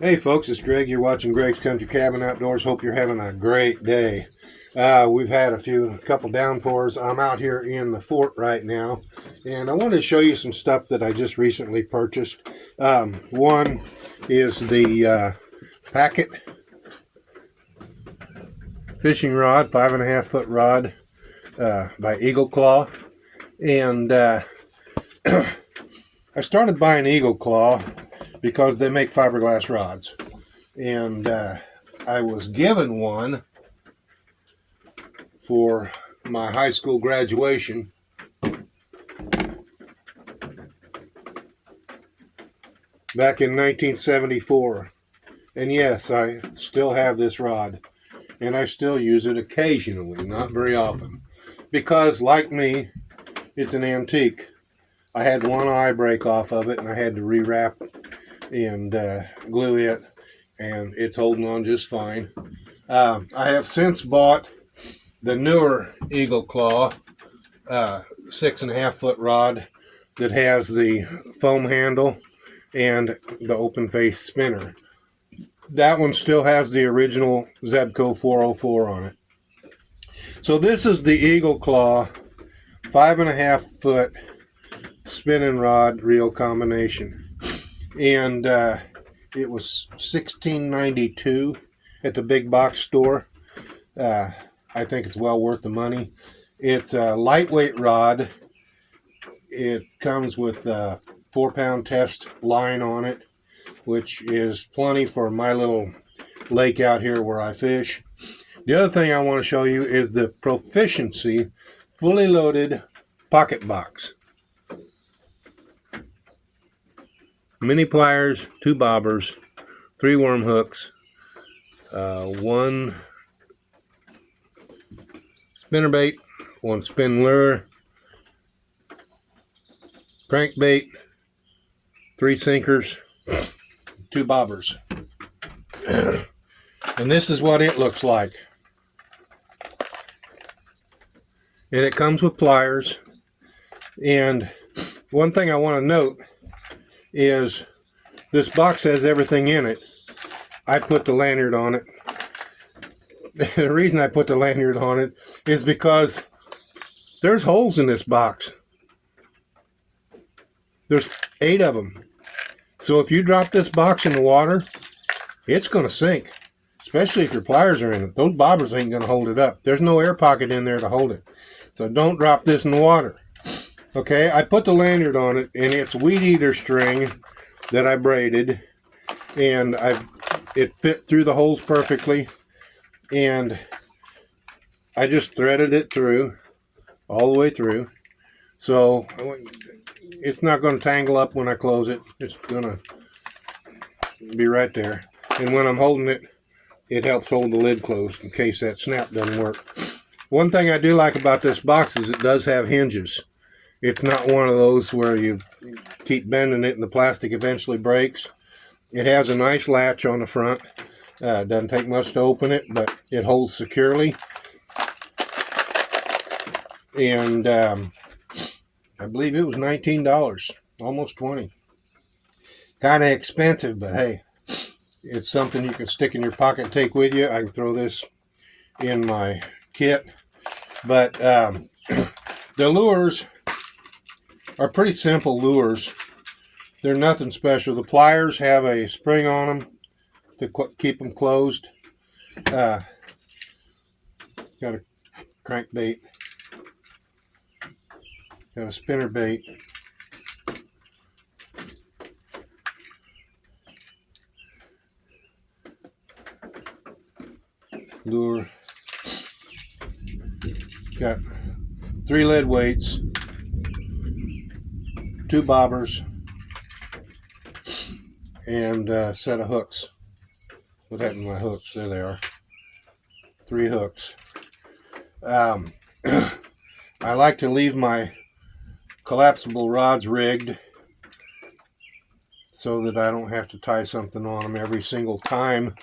Hey folks, it's Greg. You're watching Greg's Country Cabin Outdoors. Hope you're having a great day. We've had a couple downpours. I'm out here in the fort right now, and I wanted to show you some stuff that I just recently purchased. One is the Packet fishing rod, 5.5 foot rod by Eagle Claw, and I started buying Eagle Claw because they make fiberglass rods, and I was given one for my high school graduation back in 1974, and yes, I still have this rod, and I still use it occasionally, not very often, because like me, it's an antique. I had one eye break off of it, and I had to rewrap and glue it, and it's holding on just fine. I have since bought the newer Eagle Claw 6.5 foot rod that has the foam handle and the open face spinner. That one still has the original Zebco 404 on it. So this is the Eagle Claw 5.5 foot spinning rod reel combination, and it was $16.92 at the big box store. I think it's well worth the money. It's a lightweight rod. It comes with a 4-pound test line on it, which is plenty for my little lake out here where I fish. The other thing I want to show you is the Proficiency fully loaded pocket box. Mini pliers, 2 bobbers, 3 worm hooks, 1 spinnerbait, 1 spin lure, crankbait, 3 sinkers, 2 bobbers. And this is what it looks like. And it comes with pliers. And one thing I want to note is this box has everything in it. I put the lanyard on it. The reason I put the lanyard on it is because there's holes in this box. There's 8 of them. So if you drop this box in the water, it's going to sink, especially if your pliers are in it. Those bobbers ain't going to hold it up. There's no air pocket in there to hold it. So don't drop this in the water. Okay, I put the lanyard on it, and it's weed eater string that I braided, and it fit through the holes perfectly, and I just threaded it through, all the way through, so it's not going to tangle up when I close it. It's going to be right there, and when I'm holding it, it helps hold the lid closed in case that snap doesn't work. One thing I do like about this box is it does have hinges. It's not one of those where you keep bending it and the plastic eventually breaks. It has a nice latch on the front. It doesn't take much to open it, but it holds securely. And I believe it was $19, almost $20. Kind of expensive, but hey, it's something you can stick in your pocket and take with you. I can throw this in my kit. But the lures are pretty simple lures. They're nothing special. The pliers have a spring on them to keep them closed. Got a crankbait. Got a spinner bait. Lure. Got 3 lead weights. 2 bobbers, and a set of hooks. What happened to my hooks? There they are. 3 hooks. I like to leave my collapsible rods rigged so that I don't have to tie something on them every single time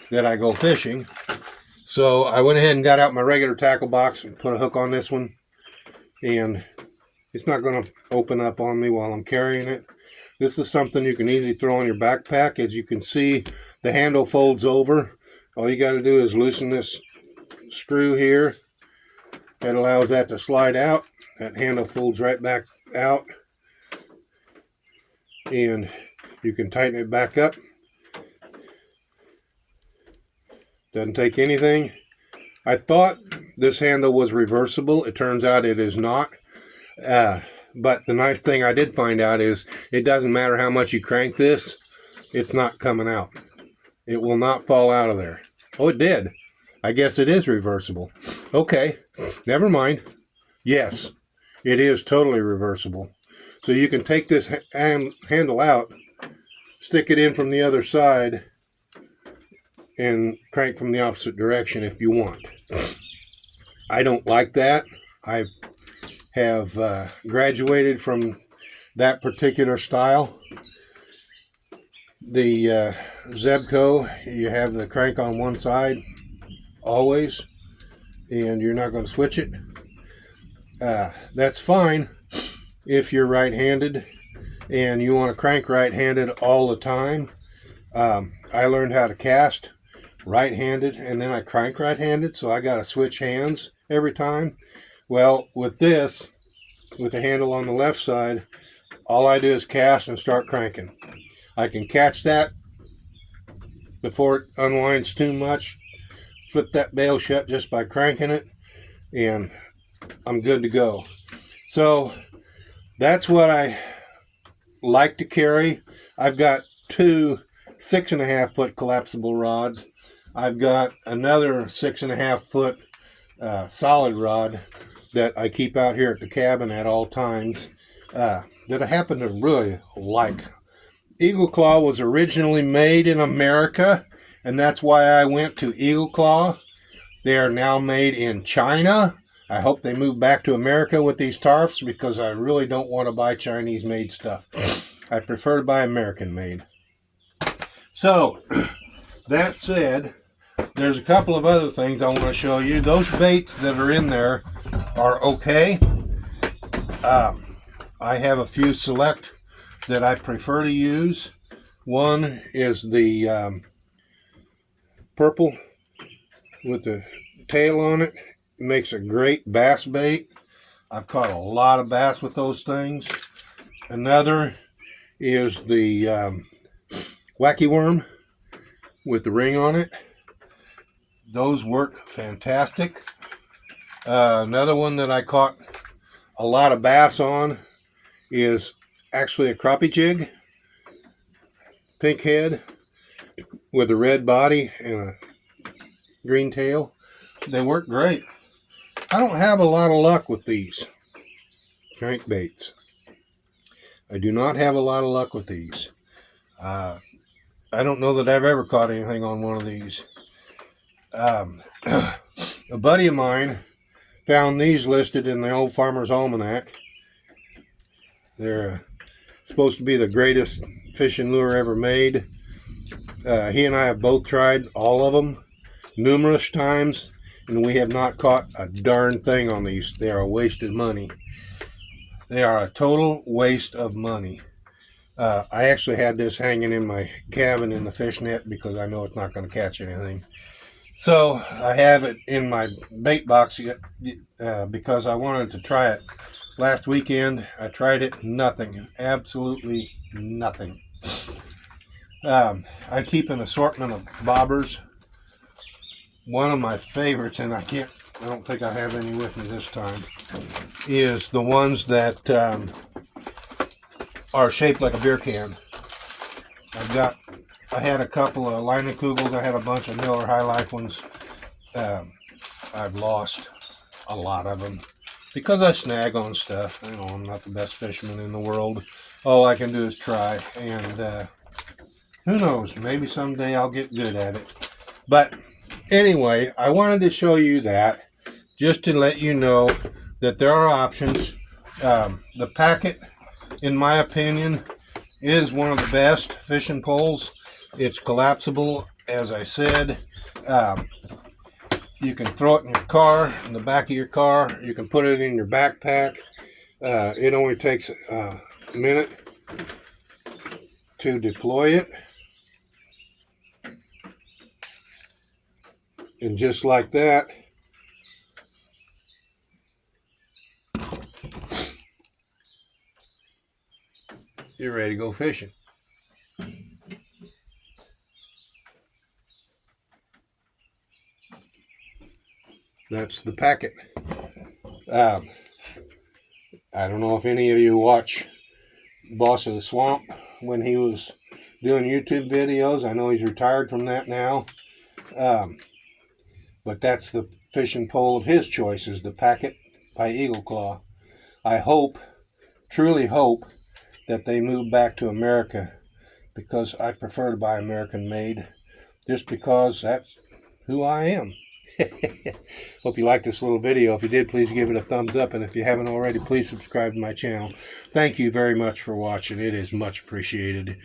that I go fishing. So I went ahead and got out my regular tackle box and put a hook on this one, and it's not going to open up on me while I'm carrying it. This is something you can easily throw in your backpack. As you can see, the handle folds over. All you got to do is loosen this screw here. That allows that to slide out. That handle folds right back out. And you can tighten it back up. Doesn't take anything. I thought this handle was reversible. It turns out it is not. But the nice thing I did find out is it doesn't matter how much you crank this, it's not coming out. It will not fall out of there. Oh, it did. I guess it is reversible. Okay, never mind. Yes, it is totally reversible. So you can take this handle out, stick it in from the other side, and crank from the opposite direction if you want. I don't like that. I have graduated from that particular style. The Zebco, you have the crank on one side always, and you're not going to switch it. That's fine if you're right-handed and you want to crank right-handed all the time. I learned how to cast right-handed, and then I crank right-handed, so I got to switch hands every time. Well, with this, with the handle on the left side, all I do is cast and start cranking. I can catch that before it unwinds too much, flip that bail shut just by cranking it, and I'm good to go. So that's what I like to carry. I've got two 6.5 foot collapsible rods. I've got another 6.5 foot solid rod that I keep out here at the cabin at all times that I happen to really like. Eagle Claw was originally made in America, and that's why I went to Eagle Claw. They are now made in China. I hope they move back to America with these tarps, because I really don't want to buy Chinese-made stuff. I prefer to buy American-made. So, that said, there's a couple of other things I want to show you. Those baits that are in there are okay. I have a few select that I prefer to use. One is the purple with the tail on it. It makes a great bass bait. I've caught a lot of bass with those things. Another is the wacky worm with the ring on it. Those work fantastic. Another one that I caught a lot of bass on is actually a crappie jig. Pink head with a red body and a green tail. They work great. I don't have a lot of luck with these crankbaits. I do not have a lot of luck with these. I don't know that I've ever caught anything on one of these. A buddy of mine found these listed in the Old Farmer's Almanac. They're supposed to be the greatest fishing lure ever made. He and I have both tried all of them numerous times, and we have not caught a darn thing on these. They are a waste of money. They are a total waste of money. I actually had this hanging in my cabin in the fish net because I know it's not going to catch anything. So I have it in my bait box because I wanted to try it. Last weekend I tried it, nothing, absolutely nothing. I keep an assortment of bobbers. One of my favorites, and I don't think I have any with me this time, is the ones that are shaped like a beer can. I had a couple of Leinenkugel's. I had a bunch of Miller High Life ones. I've lost a lot of them because I snag on stuff. I know I'm not the best fisherman in the world. All I can do is try, and who knows? Maybe someday I'll get good at it. But anyway, I wanted to show you that just to let you know that there are options. The Packet, in my opinion, is one of the best fishing poles. It's collapsible, as I said. You can throw it in your car, in the back of your car. You can put it in your backpack. It only takes a minute. to deploy it. And just like that, you're ready to go fishing. That's the Packet. I don't know if any of you watch Boss of the Swamp when he was doing YouTube videos. I know he's retired from that now. But that's the fishing pole of his choice, is the Packet by Eagle Claw. I hope, truly hope, that they move back to America, because I prefer to buy American made, just because that's who I am. Hope you liked this little video. If you did, please give it a thumbs up, and if you haven't already, please subscribe to my channel. Thank you very much for watching. It is much appreciated.